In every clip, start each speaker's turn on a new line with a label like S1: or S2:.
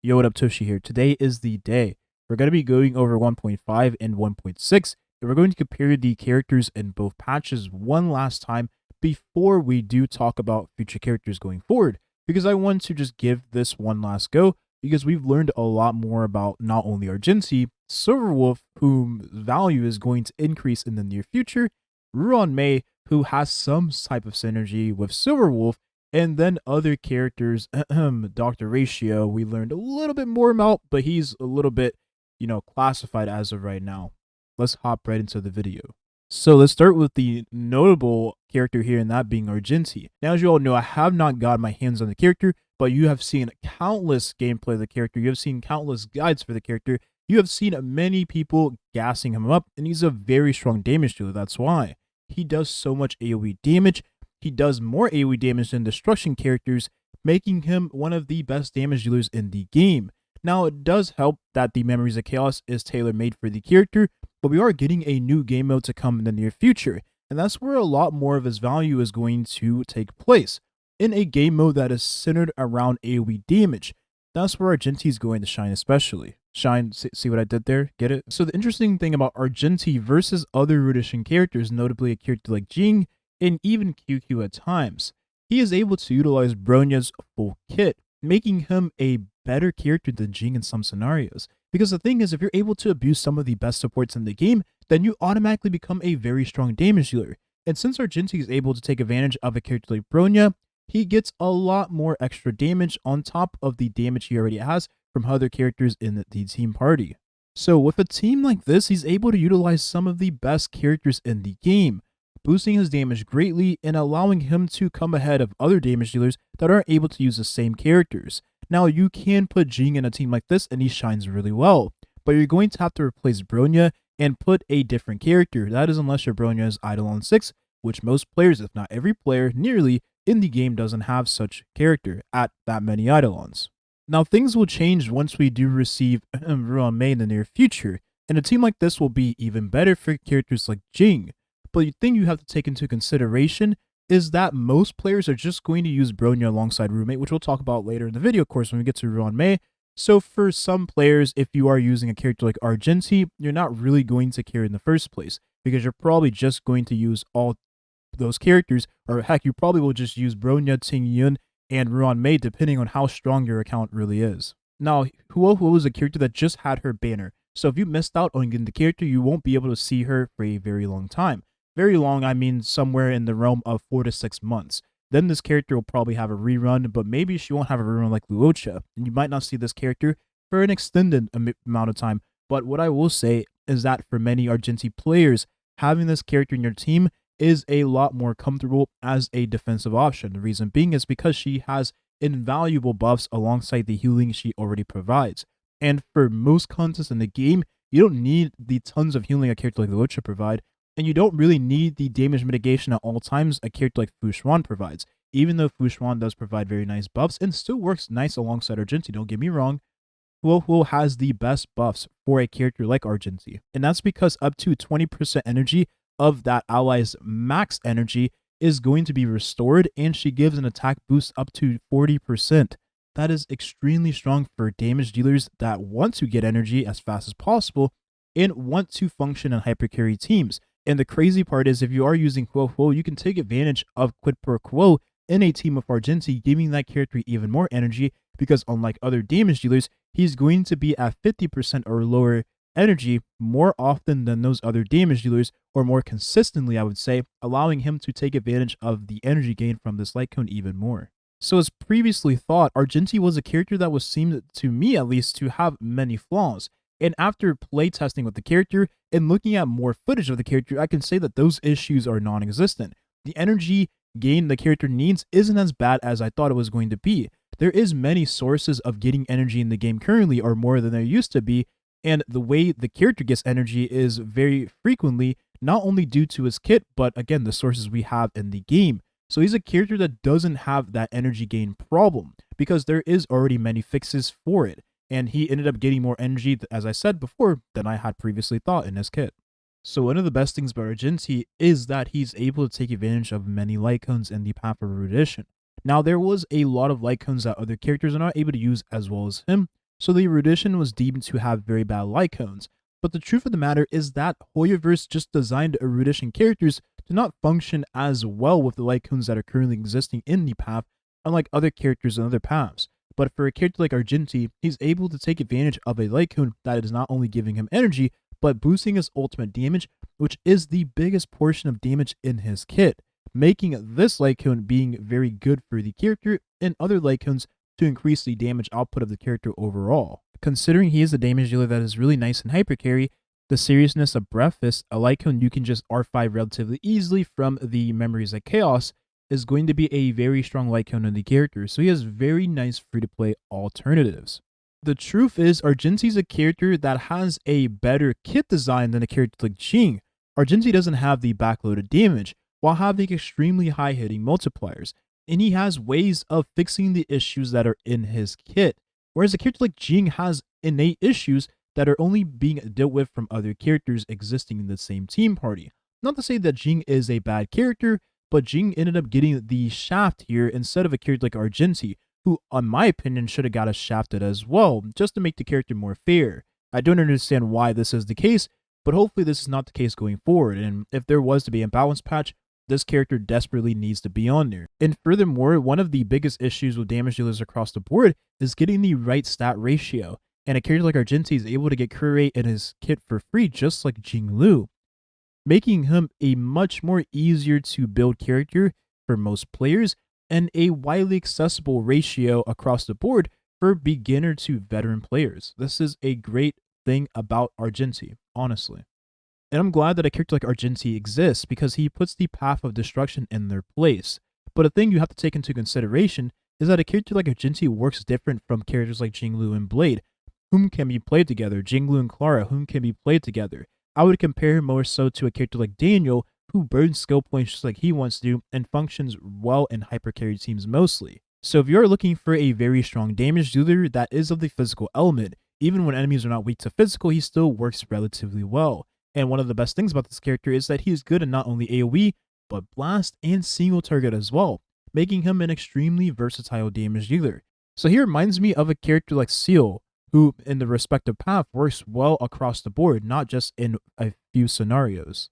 S1: Yo, what up, Toshi here. Today is the day. We're going to be going over 1.5 and 1.6, and we're going to compare the characters in both patches one last time before we do talk about future characters going forward, because I want to just give this one last go, because we've learned a lot more about not only Argenti, Silverwolf, whom value is going to increase in the near future, Ruan Mei, who has some type of synergy with Silverwolf, and then other characters, Dr. Ratio, we learned a little bit more about, but he's a little bit, classified as of right now. Let's hop right into the video. So let's start with the notable character here, and that being Argenti. Now, as you all know, I have not got my hands on the character, but you have seen countless gameplay of the character. You have seen countless guides for the character. You have seen many people gassing him up, and he's a very strong damage dealer. That's why. He does so much AoE damage. He does more AoE damage than destruction characters, making him one of the best damage dealers in the game. Now, it does help that the Memories of Chaos is tailor-made for the character, but we are getting a new game mode to come in the near future, and that's where a lot more of his value is going to take place, in a game mode that is centered around AoE damage. That's where Argenti is going to shine especially. Shine, see what I did there? Get it? So the interesting thing about Argenti versus other Rudishan characters, notably a character like Jing, and even QQ at times, he is able to utilize Bronya's full kit, making him a better character than Jing in some scenarios. Because the thing is, if you're able to abuse some of the best supports in the game, then you automatically become a very strong damage dealer. And since Argenti is able to take advantage of a character like Bronya, he gets a lot more extra damage on top of the damage he already has from other characters in the team party. So with a team like this, he's able to utilize some of the best characters in the game, boosting his damage greatly and allowing him to come ahead of other damage dealers that aren't able to use the same characters. Now, you can put Jing in a team like this and he shines really well, but you're going to have to replace Bronya and put a different character. That is unless your Bronya is Eidolon 6, which most players, if not every player, nearly in the game doesn't have such character at that many Eidolons. Now, things will change once we do receive Ruan Mei in the near future, and a team like this will be even better for characters like Jing. But the thing you have to take into consideration is that most players are just going to use Bronya alongside Roommate, which we'll talk about later in the video, of course, when we get to Ruan Mei. So for some players, if you are using a character like Argenti, you're not really going to care in the first place, because you're probably just going to use all those characters, or heck, you probably will just use Bronya, Tingyun, and Ruan Mei, depending on how strong your account really is. Now, Huo is a character that just had her banner, so if you missed out on getting the character, you won't be able to see her for a very long time. Very long, I mean somewhere in the realm of 4 to 6 months. Then this character will probably have a rerun, but maybe she won't have a rerun like Luocha, and you might not see this character for an extended amount of time. But what I will say is that for many Argenti players, having this character in your team is a lot more comfortable as a defensive option. The reason being is because she has invaluable buffs alongside the healing she already provides. And for most contests in the game, you don't need the tons of healing a character like Luocha provide, and you don't really need the damage mitigation at all times a character like Fu Xuan provides, even though Fu Xuan does provide very nice buffs and still works nice alongside Argenti, don't get me wrong. Huo has the best buffs for a character like Argenti, and that's because up to 20% energy of that ally's max energy is going to be restored, and she gives an attack boost up to 40%. That is extremely strong for damage dealers that want to get energy as fast as possible and want to function in hypercarry teams. And the crazy part is, if you are using Huo, you can take advantage of Quid Pro Quo in a team of Argenti, giving that character even more energy, because unlike other damage dealers, he's going to be at 50% or lower energy more often than those other damage dealers, or more consistently, I would say, allowing him to take advantage of the energy gain from this light cone even more. So as previously thought, Argenti was a character that was seemed, to me at least, to have many flaws. And after playtesting with the character and looking at more footage of the character, I can say that those issues are non-existent. The energy gain the character needs isn't as bad as I thought it was going to be. There is many sources of getting energy in the game currently, or more than there used to be, and the way the character gets energy is very frequently not only due to his kit, but again, the sources we have in the game. So he's a character that doesn't have that energy gain problem, because there is already many fixes for it. And he ended up getting more energy, as I said before, than I had previously thought in his kit. So one of the best things about Argenti is that he's able to take advantage of many light cones in the path of erudition. Now, there was a lot of light cones that other characters are not able to use as well as him, so the erudition was deemed to have very bad light cones. But the truth of the matter is that Hoyoverse just designed erudition characters to not function as well with the light cones that are currently existing in the path, unlike other characters in other paths. But for a character like Argenti, he's able to take advantage of a light cone that is not only giving him energy, but boosting his ultimate damage, which is the biggest portion of damage in his kit, making this light cone being very good for the character and other light cones to increase the damage output of the character overall. Considering he is a damage dealer that is really nice in hypercarry, the seriousness of Breakfast, a light cone you can just R5 relatively easily from the Memories of Chaos, is going to be a very strong light cone on the character, so he has very nice free-to-play alternatives. The truth is, Argenti's a character that has a better kit design than a character like Jing. Argenti doesn't have the backloaded damage, while having extremely high hitting multipliers, and he has ways of fixing the issues that are in his kit, whereas a character like Jing has innate issues that are only being dealt with from other characters existing in the same team party. Not to say that Jing is a bad character, but Jing ended up getting the shaft here instead of a character like Argenti, who, in my opinion, should have got us shafted as well, just to make the character more fair. I don't understand why this is the case, but hopefully this is not the case going forward, and if there was to be a balance patch, this character desperately needs to be on there. And furthermore, one of the biggest issues with damage dealers across the board is getting the right stat ratio, and a character like Argenti is able to get crit rate in his kit for free just like Jing Lu, making him a much more easier to build character for most players and a widely accessible ratio across the board for beginner to veteran players. This is a great thing about Argenti, honestly. And I'm glad that a character like Argenti exists because he puts the path of destruction in their place. But a thing you have to take into consideration is that a character like Argenti works different from characters like Jinglu and Blade, whom can be played together, Jinglu and Clara, whom can be played together. I would compare him more so to a character like Daniel, who burns skill points just like he wants to and functions well in hypercarry teams mostly. So if you're looking for a very strong damage dealer that is of the physical element, even when enemies are not weak to physical, he still works relatively well. And one of the best things about this character is that he is good in not only AoE, but blast and single target as well, making him an extremely versatile damage dealer. So he reminds me of a character like Seal, who in the respective path works well across the board, not just in a few scenarios.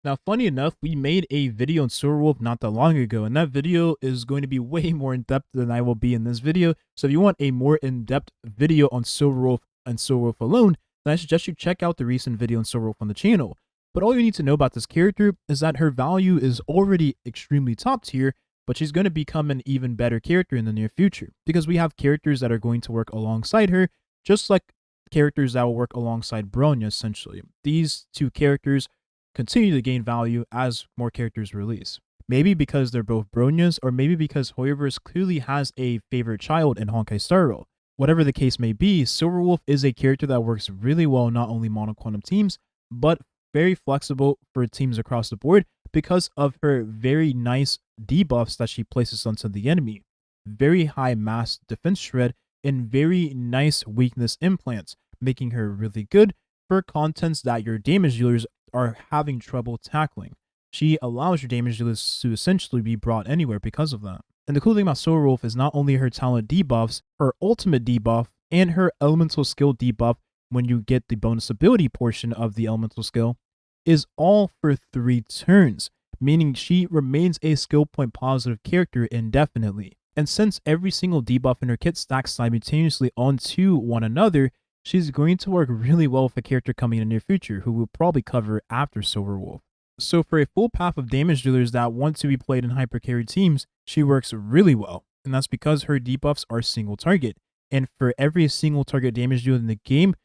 S1: Now, funny enough, we made a video on Silverwolf not that long ago, and that video is going to be way more in-depth than I will be in this video. So if you want a more in-depth video on Silverwolf and Silverwolf alone, then I suggest you check out the recent video on Silverwolf on the channel. But all you need to know about this character is that her value is already extremely top tier, but she's going to become an even better character in the near future, because we have characters that are going to work alongside her, just like characters that will work alongside Bronya, essentially. These two characters continue to gain value as more characters release. Maybe because they're both Bronyas, or maybe because Hoyoverse clearly has a favorite child in Honkai Star Rail. Whatever the case may be, Silverwolf is a character that works really well not only mono-quantum teams, but very flexible for teams across the board because of her very nice debuffs that she places onto the enemy. Very high mass defense shred and very nice weakness implants, making her really good for contents that your damage dealers are having trouble tackling. She allows your damage dealers to essentially be brought anywhere because of that. And the cool thing about Silverwolf is not only her talent debuffs, her ultimate debuff, and her elemental skill debuff when you get the bonus ability portion of the elemental skill is all for 3 turns, meaning she remains a skill point positive character indefinitely. And since every single debuff in her kit stacks simultaneously onto one another, she's going to work really well with a character coming in the near future, who we'll probably cover after Silverwolf. So for a full path of damage dealers that want to be played in hypercarry teams, she works really well, and that's because her debuffs are single target. And for every single target damage dealer in the game,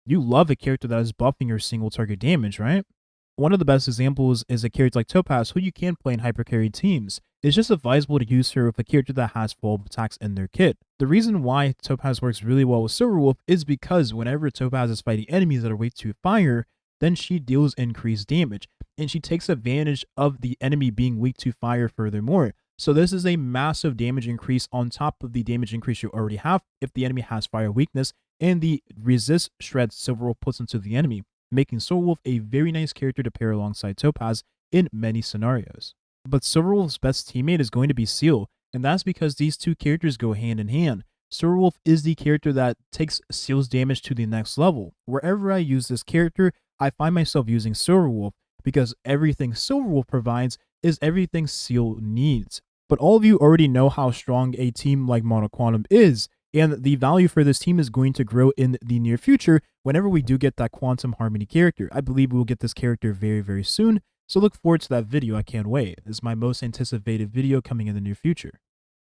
S1: you love a character that is buffing your single target damage, right? One of the best examples is a character like Topaz, who you can play in hypercarry teams. It's just advisable to use her with a character that has full attacks in their kit. The reason why Topaz works really well with Silverwolf is because whenever Topaz is fighting enemies that are weak to fire, then she deals increased damage, and she takes advantage of the enemy being weak to fire furthermore. So this is a massive damage increase on top of the damage increase you already have if the enemy has fire weakness and the resist shred Silverwolf puts into the enemy, making Silverwolf a very nice character to pair alongside Topaz in many scenarios. But Silverwolf's best teammate is going to be Seal, and that's because these two characters go hand in hand. Silverwolf is the character that takes Seal's damage to the next level. Wherever I use this character, I find myself using Silverwolf because everything Silverwolf provides is everything Seal needs. But all of you already know how strong a team like Monoquantum is, and the value for this team is going to grow in the near future whenever we do get that Quantum Harmony character. I believe we will get this character very, very soon, so look forward to that video. I can't wait. It's my most anticipated video coming in the near future.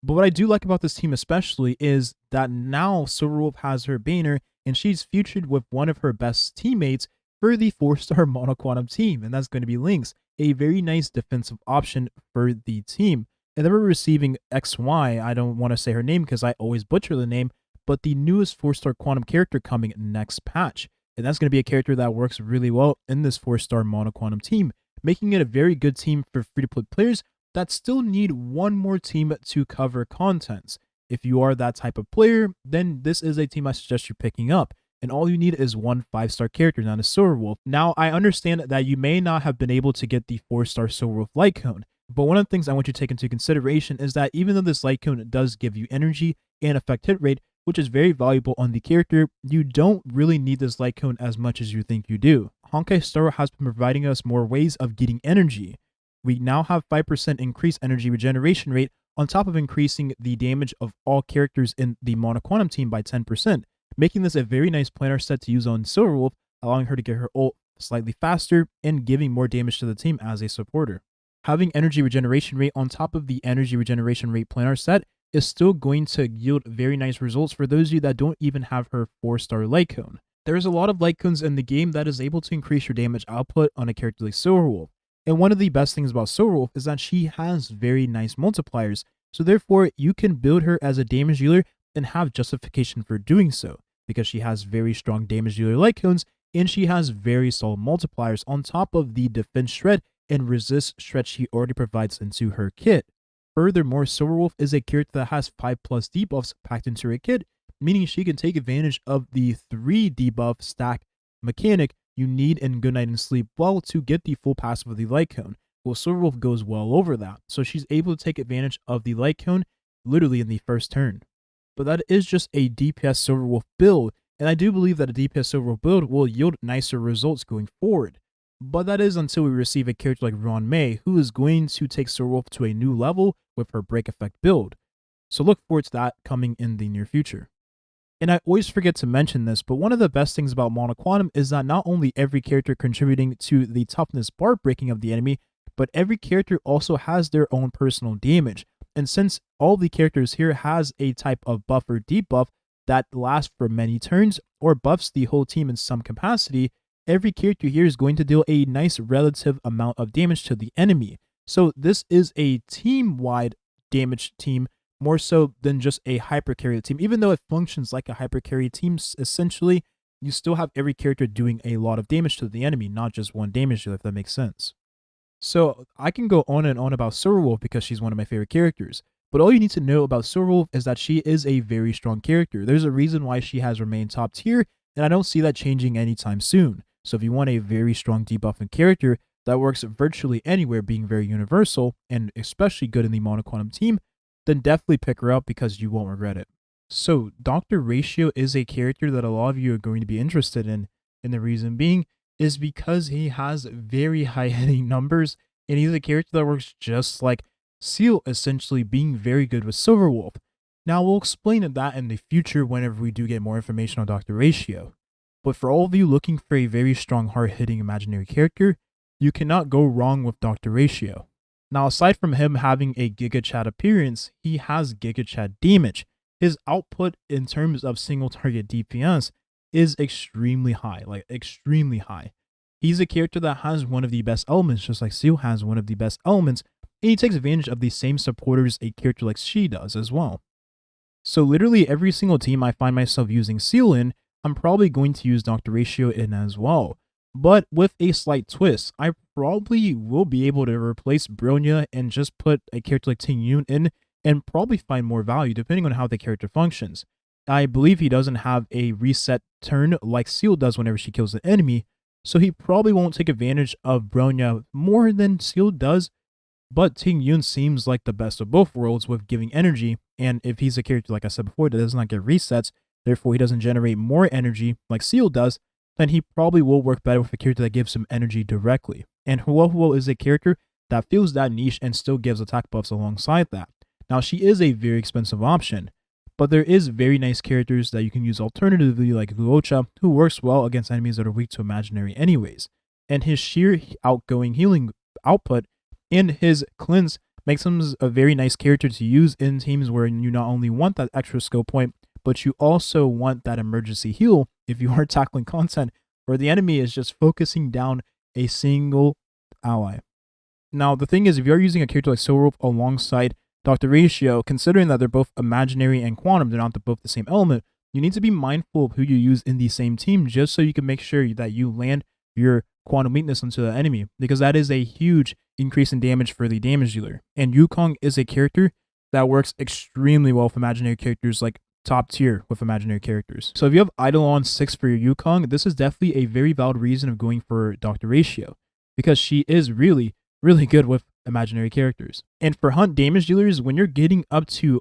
S1: But what I do like about this team especially is that now Silverwolf has her banner and she's featured with one of her best teammates for the 4-star Monoquantum team, and that's going to be Lynx, a very nice defensive option for the team. And then we're receiving XY, I don't want to say her name because I always butcher the name, but the newest 4-star Quantum character coming next patch. And that's going to be a character that works really well in this 4-star Monoquantum team, making it a very good team for free-to-play players that still need one more team to cover contents. If you are that type of player, then this is a team I suggest you picking up. And all you need is one 5-star character, not a Silverwolf. Now, I understand that you may not have been able to get the 4-star Silverwolf light cone, but one of the things I want you to take into consideration is that even though this light cone does give you energy and effect hit rate, which is very valuable on the character, you don't really need this light cone as much as you think you do. Honkai Star has been providing us more ways of getting energy. We now have 5% increased energy regeneration rate on top of increasing the damage of all characters in the Monoquantum team by 10%, making this a very nice planar set to use on Silverwolf, allowing her to get her ult slightly faster and giving more damage to the team as a supporter. Having energy regeneration rate on top of the energy regeneration rate planar set is still going to yield very nice results for those of you that don't even have her 4-star light cone. There's a lot of light cones in the game that is able to increase your damage output on a character like Silverwolf. And one of the best things about Silverwolf is that she has very nice multipliers, so therefore you can build her as a damage dealer and have justification for doing so, because she has very strong damage dealer light cones and she has very solid multipliers on top of the defense shred and resist shred she already provides into her kit. Furthermore, Silverwolf is a character that has 5+ debuffs packed into her kit, meaning she can take advantage of the 3 debuff stack mechanic you need in Good Night and Sleep Well to get the full passive of the light cone. Well, Silverwolf goes well over that, so she's able to take advantage of the light cone literally in the first turn. But that is just a DPS Silverwolf build, and I do believe that a DPS Silverwolf build will yield nicer results going forward. But that is until we receive a character like Ruan Mei, who is going to take Silverwolf to a new level with her break effect build. So look forward to that coming in the near future. And I always forget to mention this, but one of the best things about Monoquantum is that not only every character contributing to the toughness bar breaking of the enemy, but every character also has their own personal damage. And since all the characters here has a type of buff or debuff that lasts for many turns or buffs the whole team in some capacity, every character here is going to deal a nice relative amount of damage to the enemy. So this is a team-wide damage team, more so than just a hypercarry team. Even though it functions like a hypercarry team, essentially, you still have every character doing a lot of damage to the enemy, not just one damage dealer, if that makes sense. So I can go on and on about Silverwolf because she's one of my favorite characters, but all you need to know about Silverwolf is that she is a very strong character. There's a reason why she has remained top tier, and I don't see that changing anytime soon. So if you want a very strong debuffing character that works virtually anywhere, being very universal, and especially good in the Monoquantum team, then definitely pick her up because you won't regret it. So Dr. Ratio is a character that a lot of you are going to be interested in, and the reason being is because he has very high hitting numbers, and he's a character that works just like Seal, essentially being very good with Silverwolf. Now we'll explain that in the future whenever we do get more information on Dr. Ratio. But for all of you looking for a very strong hard-hitting imaginary character, you cannot go wrong with Dr. Ratio. Now, aside from him having a Giga Chad appearance, he has Giga Chad damage. His output in terms of single target DPS is extremely high, like extremely high. He's a character that has one of the best elements, just like Seal has one of the best elements, and he takes advantage of the same supporters a character like she does as well. So literally every single team I find myself using Seal in, I'm probably going to use Dr. Ratio in as well. But with a slight twist, I probably will be able to replace Bronya and just put a character like Ting Yun in and probably find more value depending on how the character functions. I believe he doesn't have a reset turn like Seal does whenever she kills the enemy, so he probably won't take advantage of Bronya more than Seal does, but Ting Yun seems like the best of both worlds with giving energy And if he's a character, like I said before, that does not get resets, therefore he doesn't generate more energy like Seal does, then he probably will work better with a character that gives him energy directly. And Huo is a character that fills that niche and still gives attack buffs alongside that. Now, she is a very expensive option, but there is very nice characters that you can use alternatively, like Luocha, who works well against enemies that are weak to imaginary anyways. And his sheer outgoing healing output and his cleanse makes him a very nice character to use in teams where you not only want that extra skill point, but you also want that emergency heal if you are tackling content where the enemy is just focusing down a single ally. Now, the thing is, if you're using a character like Silverwolf alongside Dr. Ratio, considering that they're both imaginary and quantum, they're not both the same element, you need to be mindful of who you use in the same team just so you can make sure that you land your quantum weakness into the enemy, because that is a huge increase in damage for the damage dealer. And Yukong is a character that works extremely well with imaginary characters, like top tier with imaginary characters. So if you have Eidolon 6 for your Yukong, this is definitely a very valid reason of going for Dr. Ratio, because she is really good with imaginary characters. And for hunt damage dealers, when you're getting up to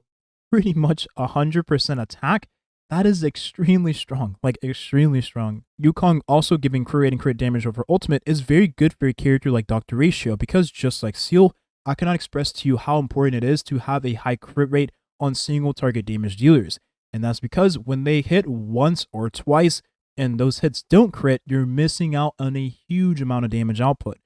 S1: pretty much 100% attack, that is extremely strong, like extremely strong. Yukong also giving crit rate and crit damage over ultimate is very good for a character like Dr. Ratio, because just like Seal, I cannot express to you how important it is to have a high crit rate on single target damage dealers. And that's because when they hit once or twice and those hits don't crit, you're missing out on a huge amount of damage output.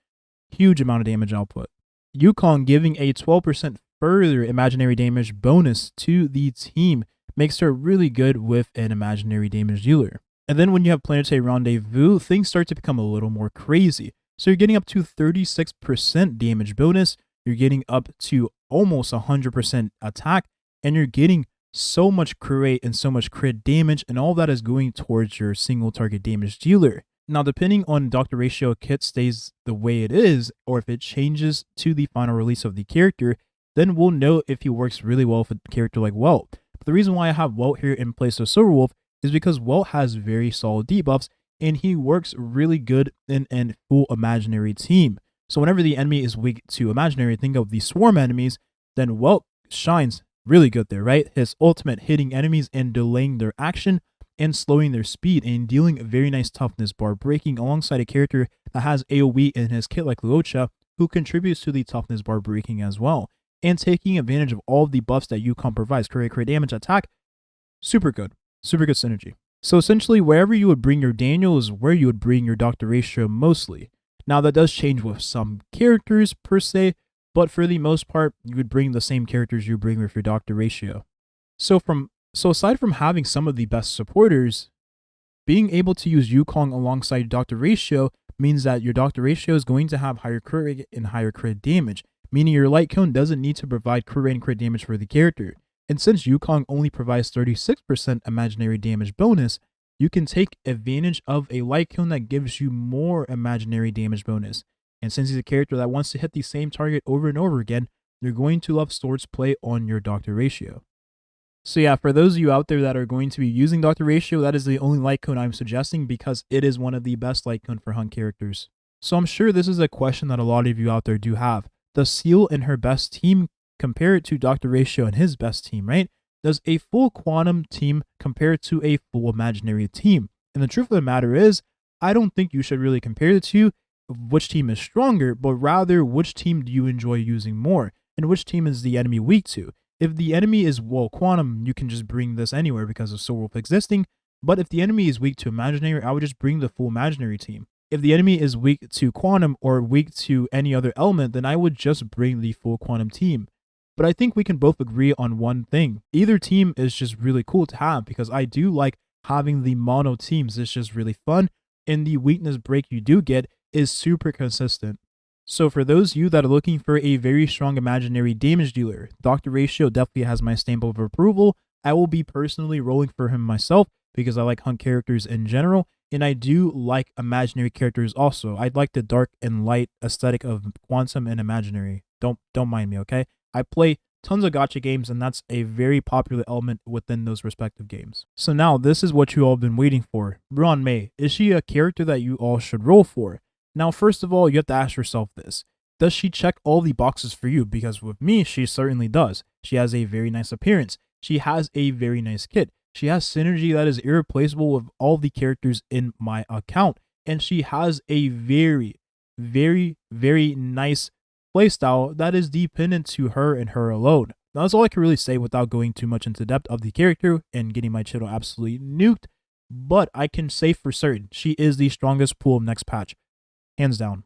S1: Yukong giving a 12% further imaginary damage bonus to the team makes her really good with an imaginary damage dealer. And then when you have Planetary Rendezvous, things start to become a little more crazy. So you're getting up to 36% damage bonus, you're getting up to almost 100% attack, and you're getting so much crit rate and so much crit damage, and all that is going towards your single target damage dealer. Now, depending on Dr. Ratio kit stays the way it is, or if it changes to the final release of the character, then we'll know if he works really well with a character like Welt. But the reason why I have Welt here in place of Silverwolf is because Welt has very solid debuffs, and he works really good in a full imaginary team. So whenever the enemy is weak to imaginary, think of the swarm enemies, then Welt shines really good there, right? His ultimate hitting enemies and delaying their action and slowing their speed and dealing a very nice toughness bar breaking alongside a character that has AoE in his kit like Luocha, who contributes to the toughness bar breaking as well. And taking advantage of all of the buffs that Yukong provides, crit damage, attack, super good synergy. So essentially, wherever you would bring your Daniel is where you would bring your Dr. Ratio mostly. Now that does change with some characters per se, but for the most part, you would bring the same characters you bring with your Dr. Ratio. So aside from having some of the best supporters, being able to use Yukong alongside Dr. Ratio means that your Dr. Ratio is going to have higher crit rate and higher crit damage, meaning your light cone doesn't need to provide crit rate and crit damage for the character. And since Yukong only provides 36% imaginary damage bonus, you can take advantage of a light cone that gives you more imaginary damage bonus. And since he's a character that wants to hit the same target over and over again, you're going to love Sword's play on your Dr. Ratio. So yeah, for those of you out there that are going to be using Dr. Ratio, that is the only light cone I'm suggesting because it is one of the best light cone for hunt characters. So I'm sure this is a question that a lot of you out there do have. Does Seal and her best team compare it to Dr. Ratio and his best team, right? Does a full quantum team compare to a full imaginary team? And the truth of the matter is, I don't think you should really compare the two, which team is stronger, but rather which team do you enjoy using more, and which team is the enemy weak to. If the enemy is, well, quantum, you can just bring this anywhere because of Silverwolf existing, but if the enemy is weak to imaginary, I would just bring the full imaginary team. If the enemy is weak to quantum or weak to any other element, then I would just bring the full quantum team. But I think we can both agree on one thing. Either team is just really cool to have because I do like having the mono teams. It's just really fun, and the weakness break you do get is super consistent. So for those of you that are looking for a very strong imaginary damage dealer, Dr. Ratio definitely has my stamp of approval. I will be personally rolling for him myself because I like hunt characters in general, and I do like imaginary characters also. I like the dark and light aesthetic of quantum and imaginary. Don't mind me, okay? I play tons of gacha games, and that's a very popular element within those respective games. So now, this is what you all have been waiting for. Ruan Mei, is she a character that you all should roll for? Now, first of all, you have to ask yourself this. Does she check all the boxes for you? Because with me, she certainly does. She has a very nice appearance. She has a very nice kit. She has synergy that is irreplaceable with all the characters in my account. And she has a very, very, very nice playstyle that is dependent to her and her alone. Now, that's all I can really say without going too much into depth of the character and getting my channel absolutely nuked. But I can say for certain, she is the strongest pool of next patch, hands down.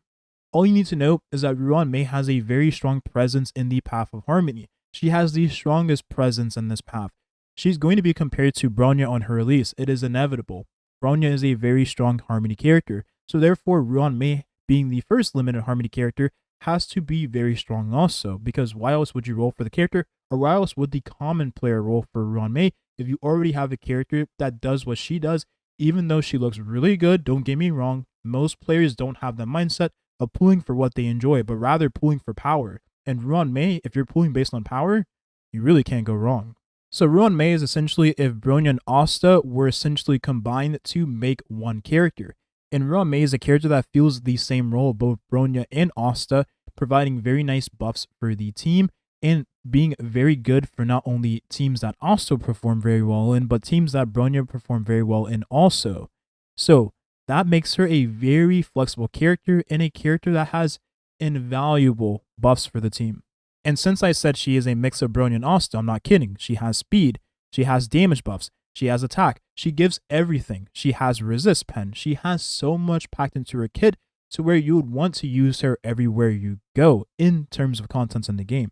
S1: All you need to know is that Ruan Mei has a very strong presence in the Path of Harmony. She has the strongest presence in this path. She's going to be compared to Bronya on her release. It is inevitable. Bronya is a very strong Harmony character, so therefore Ruan Mei, being the first limited Harmony character, has to be very strong also, because why else would you roll for the character, or why else would the common player roll for Ruan Mei if you already have a character that does what she does? Even though she looks really good, don't get me wrong, most players don't have the mindset of pulling for what they enjoy, but rather pulling for power. And Ruan Mei, if you're pulling based on power, you really can't go wrong. So Ruan Mei is essentially if Bronya and Asta were essentially combined to make one character. And Ruan Mei is a character that feels the same role of both Bronya and Asta, providing very nice buffs for the team and being very good for not only teams that also perform very well in, but teams that Bronya perform very well in also. So that makes her a very flexible character and a character that has invaluable buffs for the team. And since I said she is a mix of Bronya and Asta, I'm not kidding. She has speed, she has damage buffs, she has attack, she gives everything. She has resist pen. She has so much packed into her kit to where you would want to use her everywhere you go in terms of contents in the game.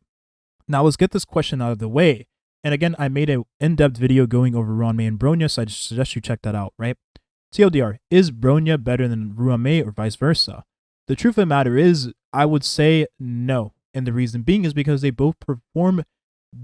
S1: Now let's get this question out of the way. And again, I made an in-depth video going over Ruan Mei and Bronya, so I suggest you check that out, right? TLDR, is Bronya better than Ruan Mei or vice versa? The truth of the matter is, I would say no. And the reason being is because they both perform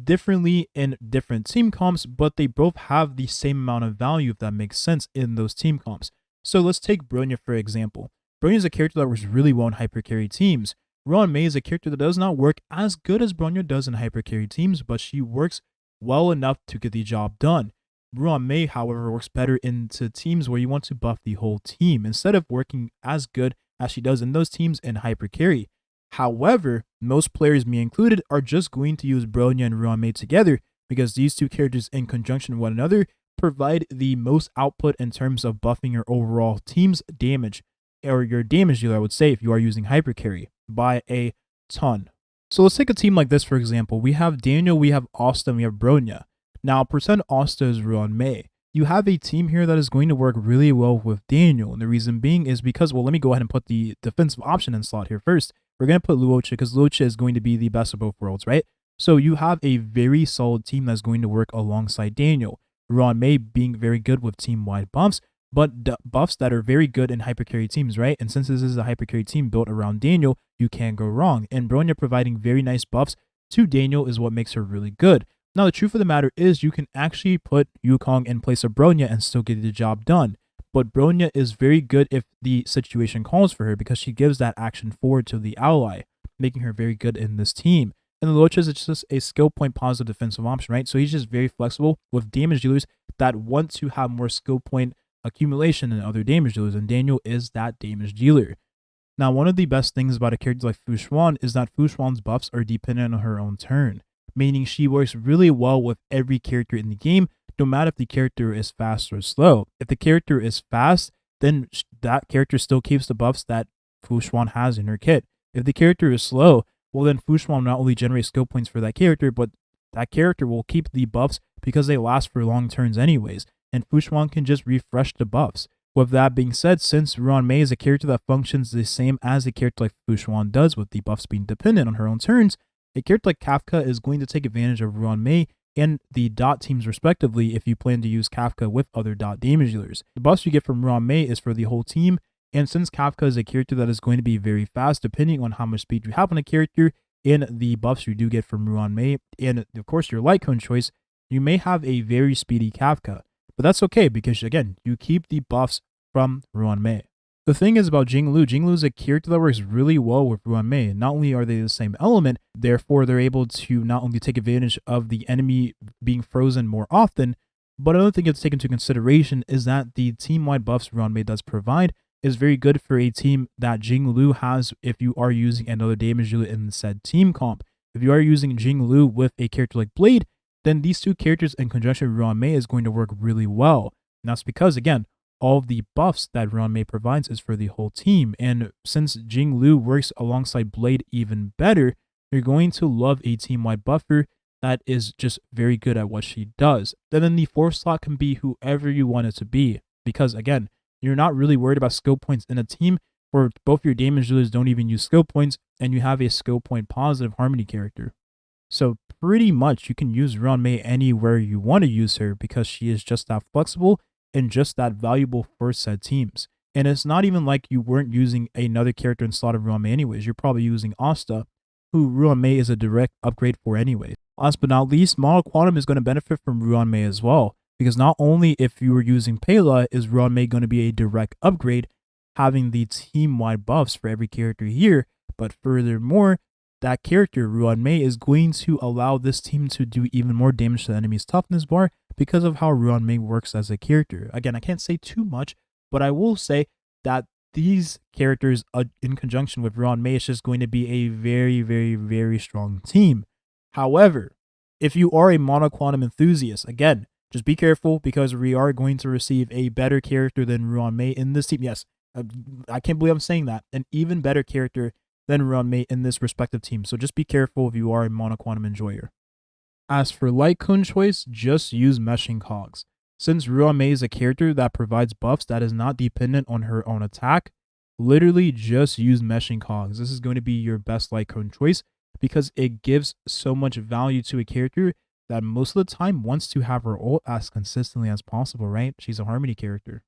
S1: differently in different team comps, but they both have the same amount of value, if that makes sense, in those team comps. So let's take Bronya for example. Bronya is a character that works really well in hypercarry teams. Ruan Mei is a character that does not work as good as Bronya does in hypercarry teams, but she works well enough to get the job done. Ruan Mei, however, works better into teams where you want to buff the whole team instead of working as good as she does in those teams in hypercarry. However, most players, me included, are just going to use Bronya and Ruan Mei together because these two characters in conjunction with one another provide the most output in terms of buffing your overall team's damage, or your damage dealer, I would say, if you are using hypercarry, by a ton. So let's take a team like this, for example. We have Daniel, we have Asta, and we have Bronya. Now, pretend Asta is Ruan Mei. You have a team here that is going to work really well with Daniel, and the reason being is because, well, let me go ahead and put the defensive option in slot here first. We're going to put Luocha because Luocha is going to be the best of both worlds, right? So you have a very solid team that's going to work alongside Daniel. Ruan Mei being very good with team-wide buffs, but buffs that are very good in hypercarry teams, right? And since this is a hypercarry team built around Daniel, you can't go wrong. And Bronya providing very nice buffs to Daniel is what makes her really good. Now, the truth of the matter is you can actually put Yukong in place of Bronya and still get the job done. But Bronya is very good if the situation calls for her because she gives that action forward to the ally, making her very good in this team. And the Luocha is just a skill point positive defensive option, right? So he's just very flexible with damage dealers that want to have more skill point accumulation than other damage dealers, and Daniel is that damage dealer. Now, one of the best things about a character like Fu Xuan is that Fu Xuan's buffs are dependent on her own turn, meaning she works really well with every character in the game, no matter if the character is fast or slow. If the character is fast, then that character still keeps the buffs that Fu Xuan has in her kit. If the character is slow, well then Fu Xuan not only generates skill points for that character, but that character will keep the buffs because they last for long turns anyways, and Fu Xuan can just refresh the buffs. With that being said, since Ruan Mei is a character that functions the same as a character like Fu Xuan does, with the buffs being dependent on her own turns, a character like Kafka is going to take advantage of Ruan Mei and the dot teams respectively if you plan to use Kafka with other dot damage dealers. The buffs you get from Ruan Mei is for the whole team, and since Kafka is a character that is going to be very fast depending on how much speed you have on a character and the buffs you do get from Ruan Mei, and of course your light cone choice, you may have a very speedy Kafka. But that's okay because, again, you keep the buffs from Ruan Mei. The thing is about Jinglu is a character that works really well with Ruan Mei. Not only are they the same element, therefore they're able to not only take advantage of the enemy being frozen more often, but another thing you have to take into consideration is that the team-wide buffs Ruan Mei does provide is very good for a team that Jinglu has if you are using another damage dealer in the said team comp. If you are using Jing Lu with a character like Blade, then these two characters in conjunction with Ruan Mei is going to work really well. And that's because, again, all of the buffs that Ruan Mei provides is for the whole team. And since Jing Lu works alongside Blade even better, you're going to love a team-wide buffer that is just very good at what she does. Then the fourth slot can be whoever you want it to be. Because, again, you're not really worried about skill points in a team where both your damage dealers don't even use skill points, and you have a skill point positive Harmony character. So pretty much you can use Ruan Mei anywhere you want to use her because she is just that flexible and just that valuable for said teams. And it's not even like you weren't using another character in slot of Ruan Mei anyways. You're probably using Asta, who Ruan Mei is a direct upgrade for anyways. Last but not least, Mono Quantum is going to benefit from Ruan Mei as well, because not only if you were using Pela is Ruan Mei going to be a direct upgrade, having the team-wide buffs for every character here, but furthermore, that character, Ruan Mei, is going to allow this team to do even more damage to the enemy's toughness bar because of how Ruan Mei works as a character. Again, I can't say too much, but I will say that these characters in conjunction with Ruan Mei is just going to be a very, very, very strong team. However, if you are a Mono Quantum enthusiast, again, just be careful because we are going to receive a better character than Ruan Mei in this team. Yes, I can't believe I'm saying that. An even better character than Ruan Mei in this respective team. So just be careful if you are a Mono Quantum enjoyer. As for light cone choice, just use Meshing Cogs. Since Ruan Mei is a character that provides buffs that is not dependent on her own attack, literally just use Meshing Cogs. This is going to be your best light cone choice because it gives so much value to a character that most of the time wants to have her ult as consistently as possible, right? She's a Harmony character.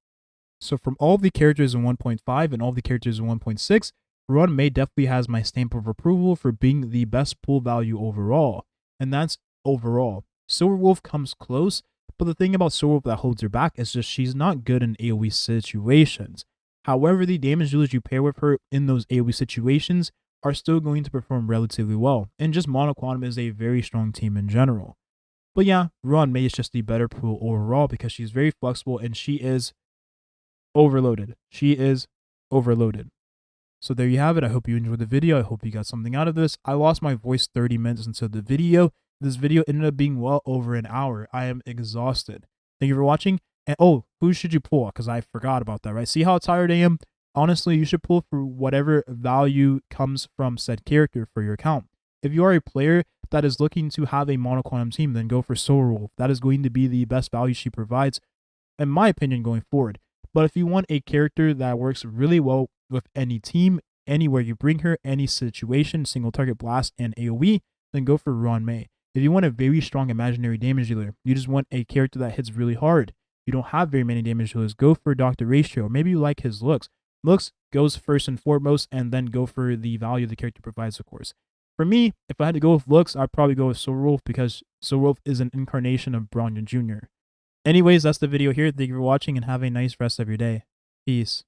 S1: So from all the characters in 1.5 and all the characters in 1.6, Ruan Mei definitely has my stamp of approval for being the best pull value overall. And that's overall. Silverwolf comes close, but the thing about Silverwolf that holds her back is just she's not good in AoE situations. However, the damage dealers you pair with her in those AoE situations are still going to perform relatively well. And just Mono Quantum is a very strong team in general. But yeah, Ruan Mei is just the better pool overall because she's very flexible and she is overloaded. She is overloaded. So there you have it. I hope you enjoyed the video. I hope you got something out of this. I lost my voice 30 minutes into the video. This video ended up being well over an hour. I am exhausted. Thank you for watching. And oh, who should you pull? Because I forgot about that, right? See how tired I am? Honestly, you should pull for whatever value comes from said character for your account. If you are a player that is looking to have a Mono Quantum team, then go for Silverwolf. That is going to be the best value she provides, in my opinion, going forward. But if you want a character that works really well with any team, anywhere you bring her, any situation, single target blast, and AoE, then go for Ruan Mei. If you want a very strong imaginary damage dealer, you just want a character that hits really hard, you don't have very many damage dealers, go for Dr. Ratio. Or maybe you like his looks. Looks goes first and foremost, and then go for the value the character provides, of course. For me, if I had to go with looks, I'd probably go with Silverwolf because Silverwolf is an incarnation of Bronya Jr. Anyways, that's the video here. Thank you for watching and have a nice rest of your day. Peace.